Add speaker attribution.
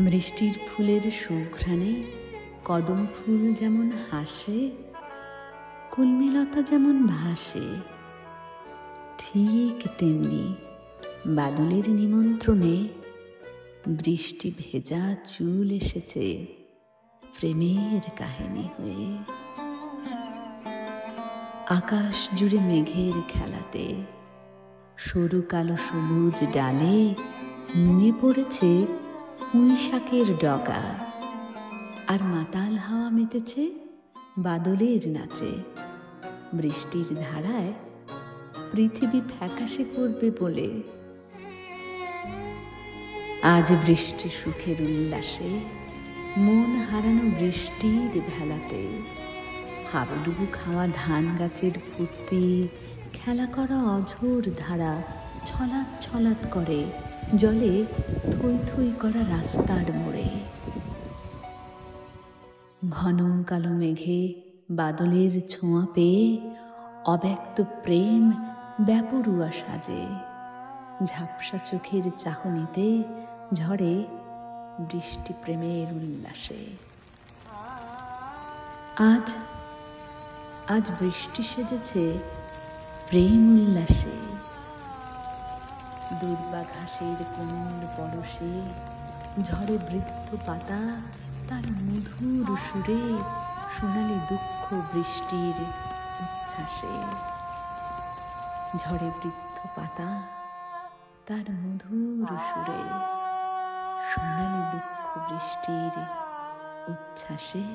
Speaker 1: বৃষ্টির ফুলের সুঘ্রাণে কদম ফুল যেমন হাসে, কুলমিলতা যেমন ভাসে, ঠিক তেমনি বাদলের নিমন্ত্রণে বৃষ্টি ভেজা চুল এসেছে প্রেমের কাহিনী হয়ে। আকাশ জুড়ে মেঘের খেলাতে সরু কালো সবুজ ডালে নুয়ে পড়েছে পুঁই শাকের ডগা, আর মাতাল হাওয়া মেতেছে বাদলের নাচে। বৃষ্টির ধারায় পৃথিবী ফ্যাকাশে করবে বলে আজ বৃষ্টি সুখের উল্লাসে মন হারানো বৃষ্টির ভেলাতে। হাবুডুবু খাওয়া ধান গাছের ফুর্তি, খেলা করা অঝোর ধারা ছলাৎ ছলাৎ করে জলে থই থই করা রাস্তার মোড়ে। ঘন কালো মেঘে বাদলের ছোঁয়া পেয়ে অব্যক্ত প্রেম ব্যাপরুয়া সাজে। ঝাপসা চোখের চাহনিতে ঝরে বৃষ্টি প্রেমের উল্লাসে। আজ আজ বৃষ্টি সেজেছে প্রেম উল্লাসে। দুর্বা ঘাসের কোমল পরশে ঝরে বৃদ্ধ পাতা তার মধুর সুরে, সোনালি দুঃখ বৃষ্টির উচ্ছ্বাসে। ঝরে বৃদ্ধ পাতা তার মধুর সুরে, সোনালি দুঃখ বৃষ্টির উচ্ছ্বাসে।